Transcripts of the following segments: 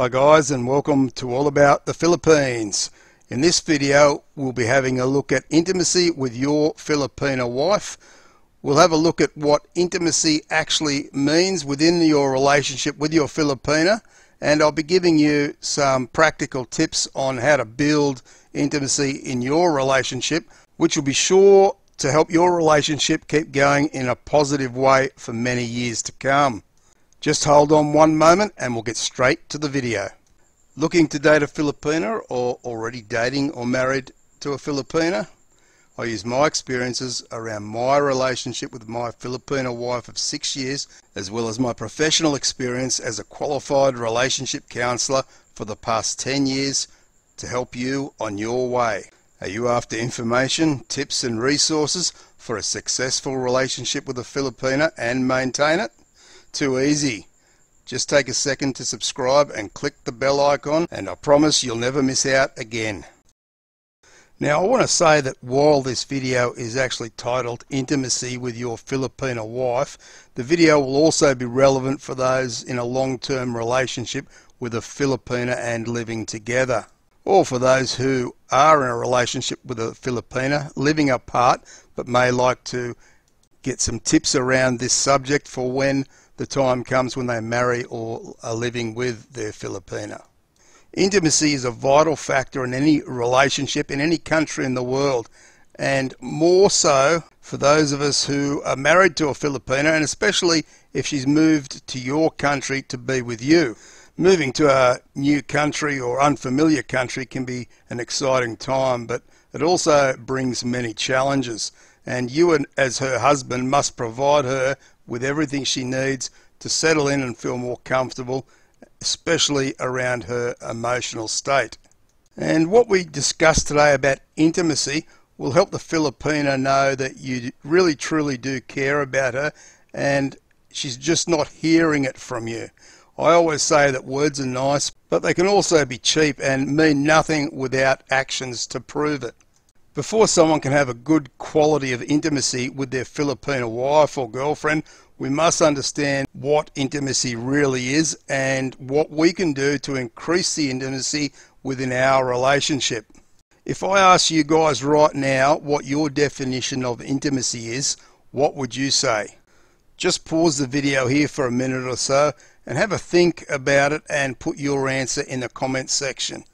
Hi guys, and welcome to All About the Philippines. In this video we'll be having a look at intimacy with your Filipina wife. We'll have a look at what intimacy actually means within your relationship with your Filipina, and I'll be giving you some practical tips on how to build intimacy in your relationship, which will be sure to help your relationship keep going in a positive way for many years to come. Just hold on one moment and we'll get straight to the video. Looking to date a Filipina or already dating or married to a Filipina? I use my experiences around my relationship with my Filipina wife of 6 years, as well as my professional experience as a qualified relationship counsellor for the past 10 years to help you on your way. Are you after information, tips and resources for a successful relationship with a Filipina and maintain it? Too easy. Just take a second to subscribe and click the bell icon, and I promise you'll never miss out again. Now I want to say that while this video is actually titled Intimacy with Your Filipina Wife, the video will also be relevant for those in a long-term relationship with a Filipina and living together, or for those who are in a relationship with a Filipina living apart but may like to get some tips around this subject for when the time comes when they marry or are living with their Filipina. Intimacy is a vital factor in any relationship in any country in the world, and more so for those of us who are married to a Filipina, and especially if she's moved to your country to be with you. Moving to a new country or unfamiliar country can be an exciting time, but it also brings many challenges, and you as her husband must provide her with everything she needs to settle in and feel more comfortable, especially around her emotional state. And what we discussed today about intimacy will help the Filipina know that you really truly do care about her, and she's just not hearing it from you. I always say that words are nice, but they can also be cheap and mean nothing without actions to prove it. Before someone can have a good quality of intimacy with their Filipina wife or girlfriend, we must understand what intimacy really is and what we can do to increase the intimacy within our relationship. If I ask you guys right now what your definition of intimacy is, what would you say? Just pause the video here for a minute or so and have a think about it and put your answer in the comment section.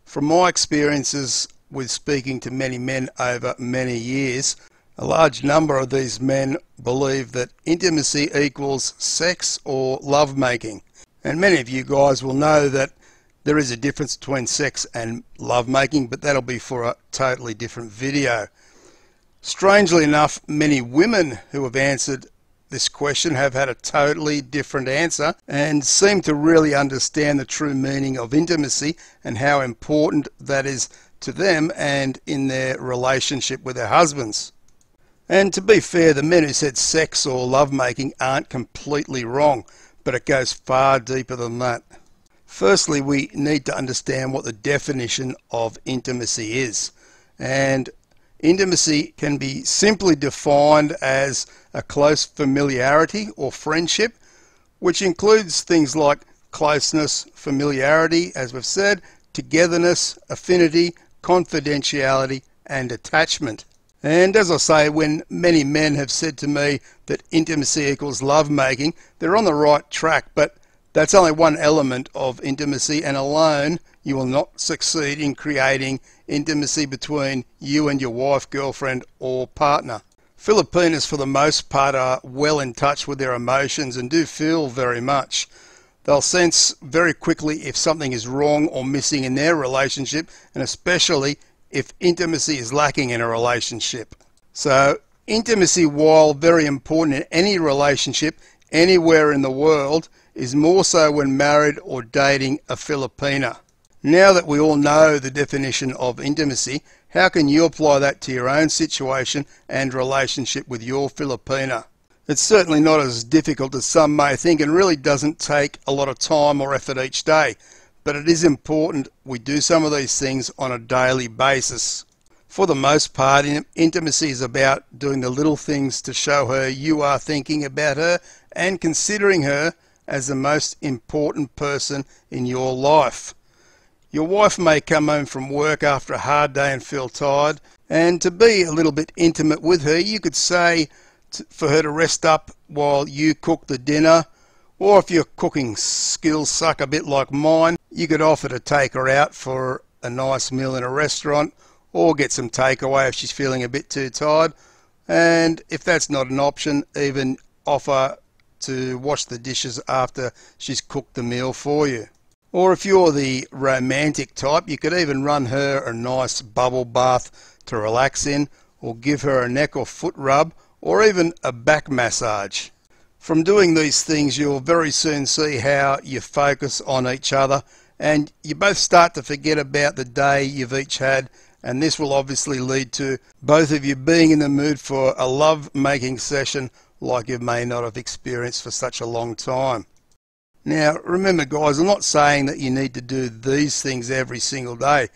From my experiences with speaking to many men over many years, a large number of these men believe that intimacy equals sex or lovemaking. And many of you guys will know that there is a difference between sex and lovemaking, but that'll be for a totally different video. Strangely enough, many women who have answered this question have had a totally different answer and seem to really understand the true meaning of intimacy and how important that is to them and in their relationship with their husbands. And to be fair, the men who said sex or lovemaking aren't completely wrong, but it goes far deeper than that. Firstly, we need to understand what the definition of intimacy is. And intimacy can be simply defined as a close familiarity or friendship, which includes things like closeness, familiarity, as we've said, togetherness, affinity, confidentiality, and attachment. And as I say, when many men have said to me that intimacy equals lovemaking, they're on the right track, but that's only one element of intimacy, and alone you will not succeed in creating intimacy between you and your wife, girlfriend, or partner. Filipinas, for the most part, are well in touch with their emotions and do feel very much. They'll sense very quickly if something is wrong or missing in their relationship, and especially if intimacy is lacking in a relationship. So intimacy, while very important in any relationship anywhere in the world, is more so when married or dating a Filipina. Now that we all know the definition of intimacy, how can you apply that to your own situation and relationship with your Filipina? It's certainly not as difficult as some may think, and really doesn't take a lot of time or effort each day. But it is important we do some of these things on a daily basis. For the most part, intimacy is about doing the little things to show her you are thinking about her and considering her as the most important person in your life. Your wife may come home from work after a hard day and feel tired, and to be a little bit intimate with her, you could say for her to rest up while you cook the dinner, or if your cooking skills suck a bit like mine, you could offer to take her out for a nice meal in a restaurant, or get some takeaway if she's feeling a bit too tired, and if that's not an option, even offer to wash the dishes after she's cooked the meal for you. Or if you're the romantic type, you could even run her a nice bubble bath to relax in, or give her a neck or foot rub, or even a back massage. From doing these things, you'll very soon see how you focus on each other, and you both start to forget about the day you've each had, and this will obviously lead to both of you being in the mood for a love-making session like you may not have experienced for such a long time. Now remember guys, I'm not saying that you need to do these things every single day,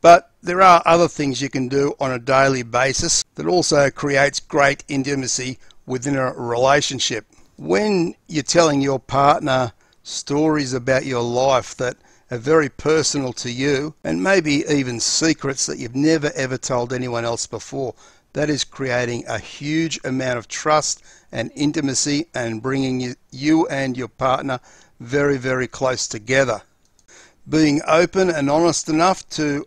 but there are other things you can do on a daily basis that also creates great intimacy within a relationship. When you're telling your partner stories about your life that are very personal to you, and maybe even secrets that you've never ever told anyone else before, that is creating a huge amount of trust and intimacy and bringing you and your partner very, very close together. Being open and honest enough to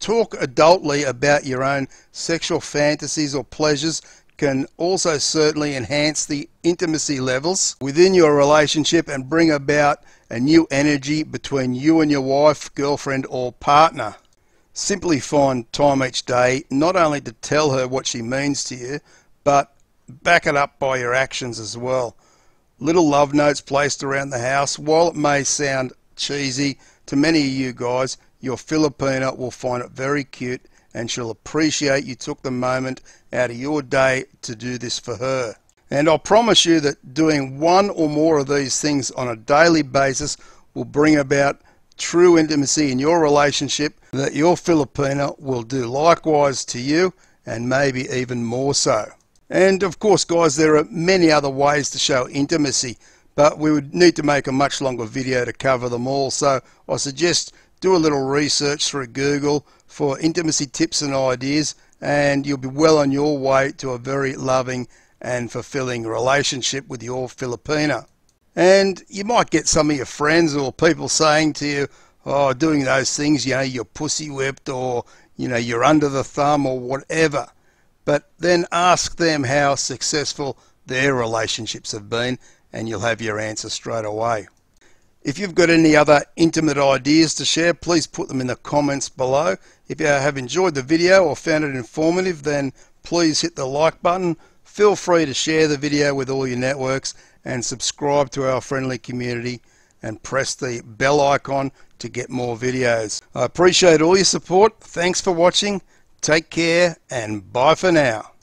talk adultly about your own sexual fantasies or pleasures can also certainly enhance the intimacy levels within your relationship and bring about a new energy between you and your wife, girlfriend or partner. Simply find time each day not only to tell her what she means to you, but back it up by your actions as well. Little love notes placed around the house, while it may sound cheesy to many of you guys, your Filipina will find it very cute, and she'll appreciate you took the moment out of your day to do this for her. And I'll promise you that doing one or more of these things on a daily basis will bring about true intimacy in your relationship, that your Filipina will do likewise to you, and maybe even more so. And of course guys, there are many other ways to show intimacy, but we would need to make a much longer video to cover them all, so I suggest do a little research through Google for intimacy tips and ideas, and you'll be well on your way to a very loving and fulfilling relationship with your Filipina. And you might get some of your friends or people saying to you, oh, doing those things, you're pussy whipped, or you're under the thumb or whatever. But then ask them how successful their relationships have been, and you'll have your answer straight away. If you've got any other intimate ideas to share, please put them in the comments below. If you have enjoyed the video or found it informative, then please hit the like button. Feel free to share the video with all your networks and subscribe to our friendly community and press the bell icon to get more videos. I appreciate all your support. Thanks for watching. Take care and bye for now.